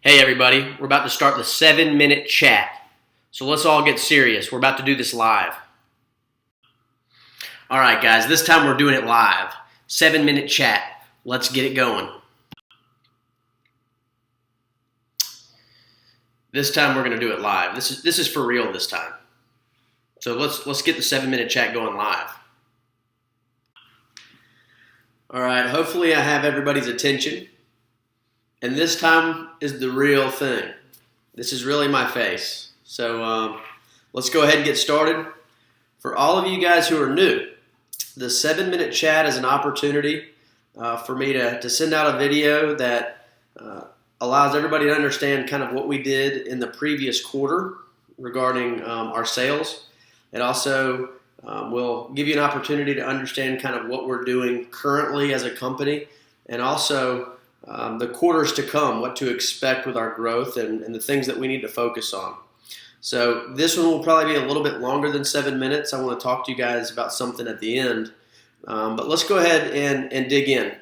Hey everybody, we're about to start the 7-minute chat. So let's all get serious. We're about to do this live. All right guys, this time we're doing it live. 7-minute chat. Let's get it going. This time we're going to do it live. This is for real this time. So let's get the 7-minute chat going live. All right, hopefully I have everybody's attention. And this time is the real thing. This is really my face. So let's go ahead and get started. For all of you guys who are new, the 7-minute chat is an opportunity for me to send out a video that allows everybody to understand kind of what we did in the previous quarter regarding our sales. It also will give you an opportunity to understand kind of what we're doing currently as a company, and also the quarters to come, what to expect with our growth and the things that we need to focus on. So this one will probably be a little bit longer than 7 minutes. I want to talk to you guys about something at the end. But let's go ahead and dig in.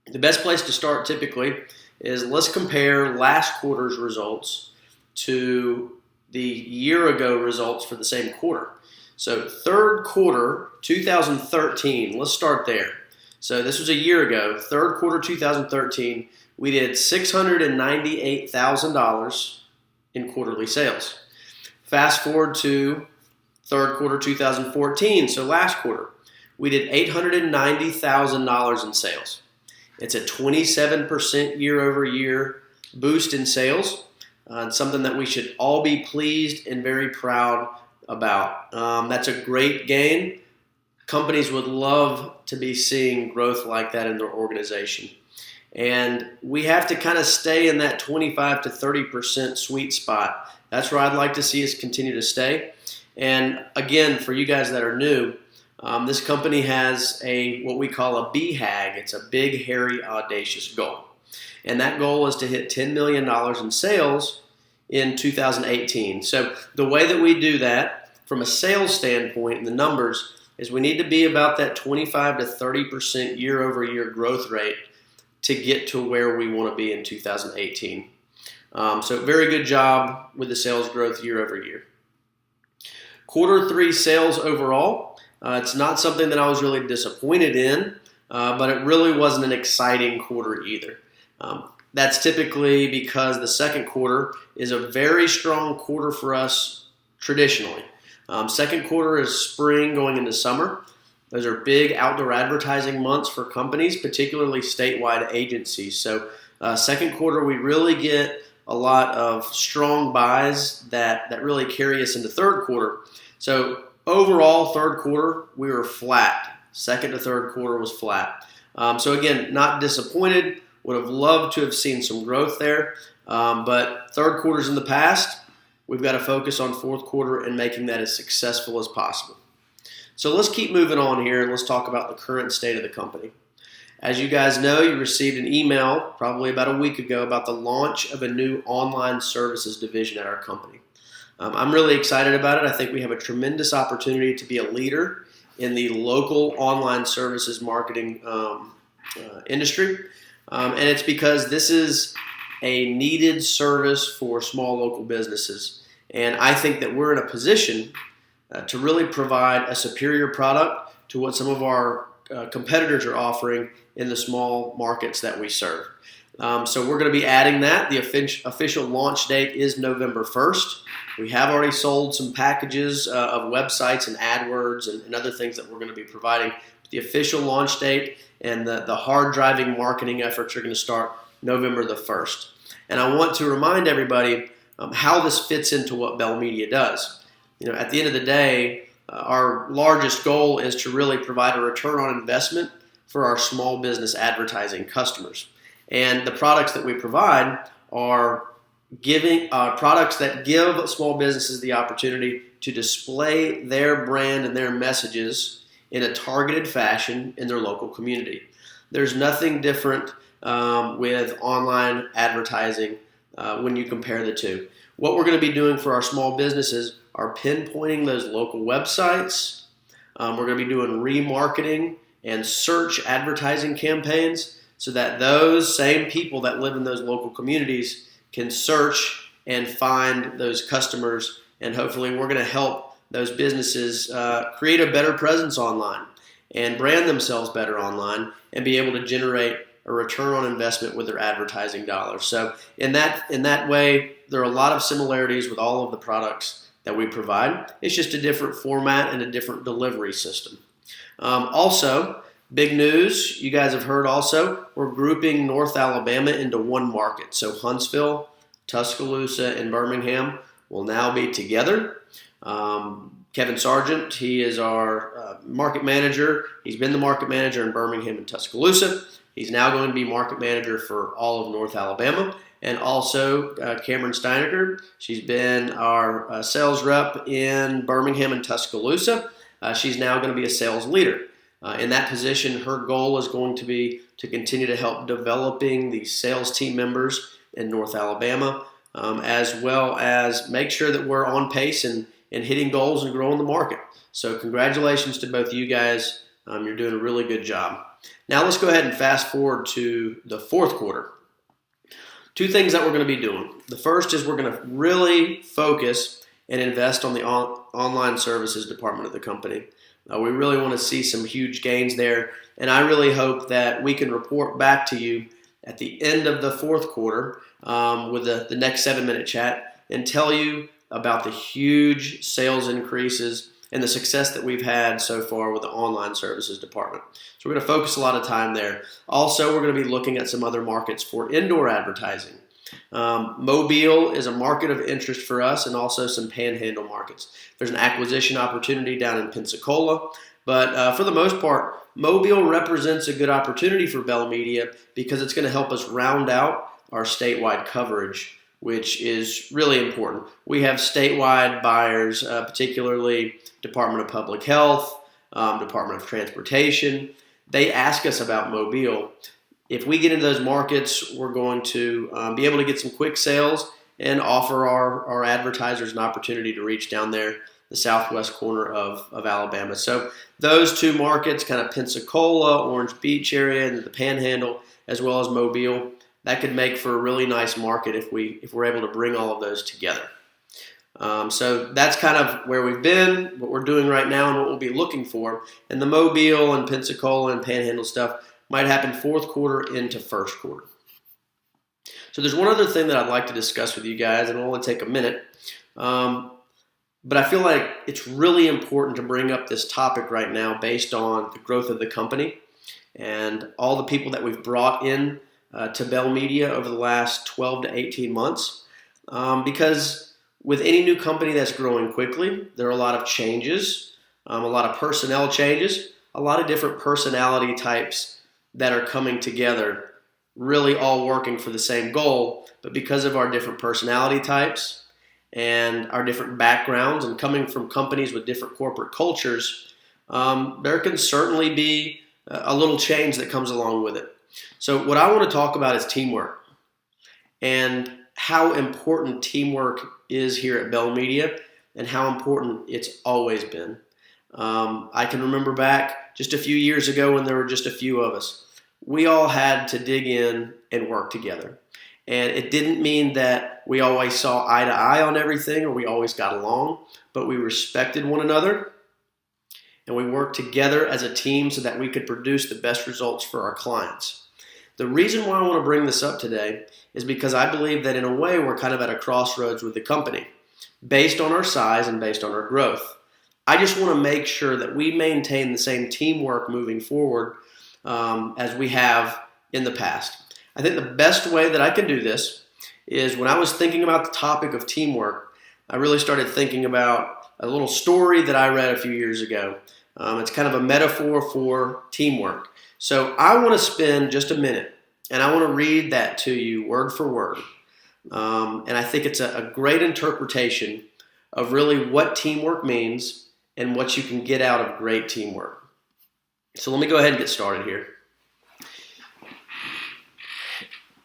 The best place to start typically is let's compare last quarter's results to the year ago results for the same quarter. So third quarter 2013, let's start there. So this was a year ago, third quarter 2013, we did $698,000 in quarterly sales. Fast forward to third quarter 2014, so last quarter, we did $890,000 in sales. It's a 27% year over year boost in sales. It's something that we should all be pleased and very proud about. That's a great gain. Companies would love to be seeing growth like that in their organization. And we have to kind of stay in that 25 to 30% sweet spot. That's where I'd like to see us continue to stay. And again, for you guys that are new, this company has what we call a BHAG. It's a big, hairy, audacious goal. And that goal is to hit $10 million in sales in 2018. So the way that we do that from a sales standpoint in the numbers is we need to be about that 25 to 30% year over year growth rate to get to where we want to be in 2018. So very good job with the sales growth year over year. Quarter three sales overall, it's not something that I was really disappointed in, but it really wasn't an exciting quarter either. That's typically because the second quarter is a very strong quarter for us traditionally. Second quarter is spring going into summer. Those are big outdoor advertising months for companies, particularly statewide agencies. So second quarter, we really get a lot of strong buys that really carry us into third quarter. So overall, third quarter, we were flat. Second to third quarter was flat. So again, not disappointed. Would have loved to have seen some growth there. But third quarter's in the past. We've got to focus on fourth quarter and making that as successful as possible. So let's keep moving on here and let's talk about the current state of the company. As you guys know, you received an email probably about a week ago about the launch of a new online services division at our company. I'm really excited about it. I think we have a tremendous opportunity to be a leader in the local online services marketing industry. And it's because this is a needed service for small local businesses. And I think that we're in a position to really provide a superior product to what some of our competitors are offering in the small markets that we serve. So we're going to be adding that. The official launch date is November 1st. We have already sold some packages of websites and AdWords and other things that we're going to be providing. The official launch date and the hard driving marketing efforts are going to start November the 1st. And I want to remind everybody how this fits into what Bell Media does. At the end of the day, our largest goal is to really provide a return on investment for our small business advertising customers. And the products that we provide are products that give small businesses the opportunity to display their brand and their messages in a targeted fashion in their local community. There's nothing different with online advertising when you compare the two. What we're going to be doing for our small businesses are pinpointing those local websites. We're going to be doing remarketing and search advertising campaigns so that those same people that live in those local communities can search and find those customers, and hopefully we're going to help those businesses create a better presence online and brand themselves better online and be able to generate a return on investment with their advertising dollars. So in that way, there are a lot of similarities with all of the products that we provide. It's just a different format and a different delivery system. Also, big news, you guys have heard also, we're grouping North Alabama into one market. So Huntsville, Tuscaloosa, and Birmingham will now be together. Kevin Sargent, he is our market manager. He's been the market manager in Birmingham and Tuscaloosa. He's now going to be market manager for all of North Alabama. And also Cameron Steinecker, she's been our sales rep in Birmingham and Tuscaloosa. She's now going to be a sales leader. In that position, her goal is going to be to continue to help developing the sales team members in North Alabama, as well as make sure that we're on pace and hitting goals and growing the market. So congratulations to both you guys. You're doing a really good job. Now let's go ahead and fast forward to the fourth quarter. Two things that we're going to be doing. The first is we're going to really focus and invest on the online services department of the company. We really want to see some huge gains there, and I really hope that we can report back to you at the end of the fourth quarter with the next 7-minute chat and tell you about the huge sales increases and the success that we've had so far with the online services department. So we're going to focus a lot of time there. Also, we're going to be looking at some other markets for indoor advertising. Mobile is a market of interest for us, and also some panhandle markets. There's an acquisition opportunity down in Pensacola, but for the most part, Mobile represents a good opportunity for Bell Media because it's going to help us round out our statewide coverage, which is really important. We have statewide buyers, particularly Department of Public Health, Department of Transportation. They ask us about Mobile. If we get into those markets, we're going to be able to get some quick sales and offer our advertisers an opportunity to reach down there, the southwest corner of Alabama. So those two markets, kind of Pensacola, Orange Beach area, and the Panhandle, as well as Mobile, that could make for a really nice market if we're able to bring all of those together. So that's kind of where we've been, what we're doing right now, and what we'll be looking for. And the Mobile and Pensacola and Panhandle stuff might happen fourth quarter into first quarter. So there's one other thing that I'd like to discuss with you guys, and it'll only take a minute. But I feel like it's really important to bring up this topic right now based on the growth of the company and all the people that we've brought in to Bell Media over the last 12 to 18 months. Because with any new company that's growing quickly, there are a lot of changes, a lot of personnel changes, a lot of different personality types that are coming together, really all working for the same goal. But because of our different personality types and our different backgrounds and coming from companies with different corporate cultures, there can certainly be a little change that comes along with it. So what I want to talk about is teamwork and how important teamwork is here at Bell Media and how important it's always been. I can remember back just a few years ago when there were just a few of us. We all had to dig in and work together. And it didn't mean that we always saw eye to eye on everything or we always got along, but we respected one another and we worked together as a team so that we could produce the best results for our clients. The reason why I want to bring this up today is because I believe that in a way we're kind of at a crossroads with the company based on our size and based on our growth. I just want to make sure that we maintain the same teamwork moving forward as we have in the past. I think the best way that I can do this is when I was thinking about the topic of teamwork, I really started thinking about a little story that I read a few years ago. It's kind of a metaphor for teamwork. So I want to spend just a minute and I want to read that to you word for word. And I think it's a great interpretation of really what teamwork means and what you can get out of great teamwork. So let me go ahead and get started here.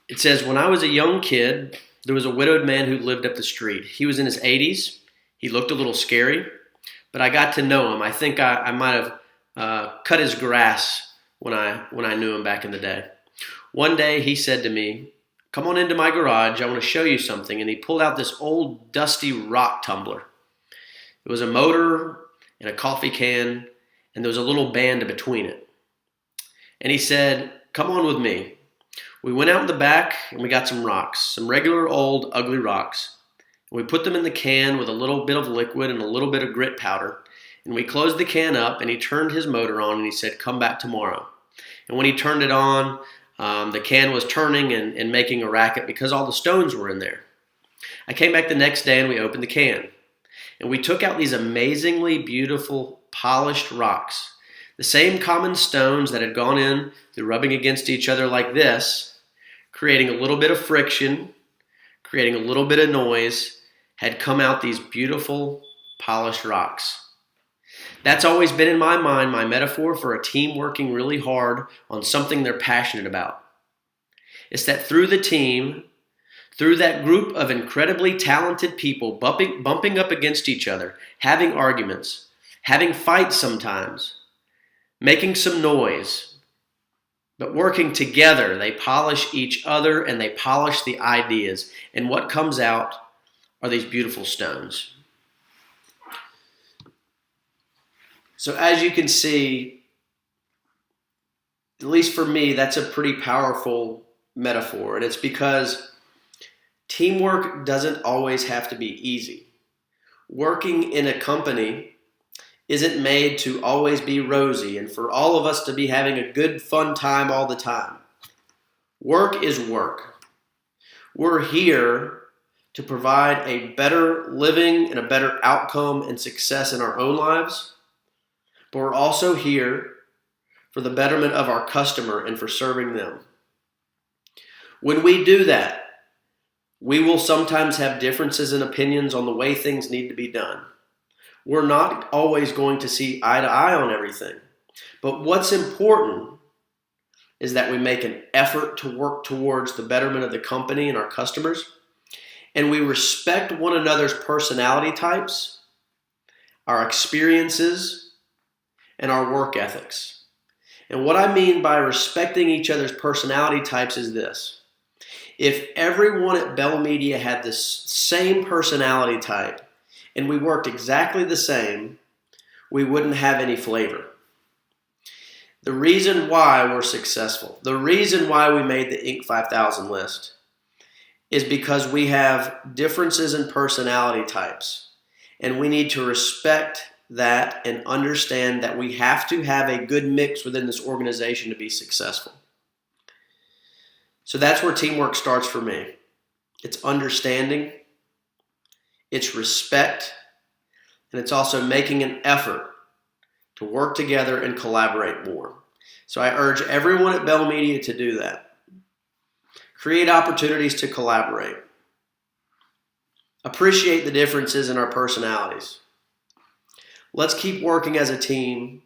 It says, when I was a young kid, there was a widowed man who lived up the street. He was in his 80s. He looked a little scary, but I got to know him. I think I might have cut his grass when I knew him back in the day. One day he said to me, come on into my garage. I want to show you something. And he pulled out this old dusty rock tumbler. It was a motor and a coffee can, and there was a little band between it. And he said, come on with me. We went out in the back and we got some rocks, some regular old ugly rocks. And we put them in the can with a little bit of liquid and a little bit of grit powder. And we closed the can up and he turned his motor on and he said, come back tomorrow. And when he turned it on, the can was turning and making a racket because all the stones were in there. I came back the next day and we opened the can. And we took out these amazingly beautiful polished rocks. The same common stones that had gone in through rubbing against each other like this, creating a little bit of friction, creating a little bit of noise, had come out these beautiful polished rocks. That's always been in my mind my metaphor for a team working really hard on something they're passionate about. It's that through the team, through that group of incredibly talented people bumping up against each other, having arguments, having fights sometimes, making some noise, but working together, they polish each other and they polish the ideas. And what comes out are these beautiful stones. So as you can see, at least for me, that's a pretty powerful metaphor. And it's because teamwork doesn't always have to be easy. Working in a company isn't made to always be rosy and for all of us to be having a good, fun time all the time. Work is work. We're here to provide a better living and a better outcome and success in our own lives, but we're also here for the betterment of our customer and for serving them. When we do that, we will sometimes have differences in opinions on the way things need to be done. We're not always going to see eye to eye on everything. But what's important is that we make an effort to work towards the betterment of the company and our customers, and we respect one another's personality types, our experiences, and our work ethics. And what I mean by respecting each other's personality types is this. If everyone at Bell Media had the same personality type, and we worked exactly the same, we wouldn't have any flavor. The reason why we're successful, the reason why we made the Inc. 5000 list is because we have differences in personality types. And we need to respect that and understand that we have to have a good mix within this organization to be successful. So that's where teamwork starts for me. It's understanding, it's respect, and it's also making an effort to work together and collaborate more. So I urge everyone at Bell Media to do that. Create opportunities to collaborate. Appreciate the differences in our personalities. Let's keep working as a team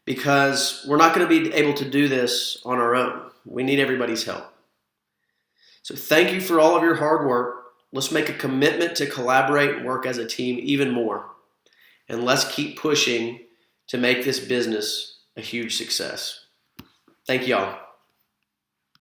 because we're not going to be able to do this on our own. We need everybody's help. So thank you for all of your hard work. Let's make a commitment to collaborate and work as a team even more. And let's keep pushing to make this business a huge success. Thank you all.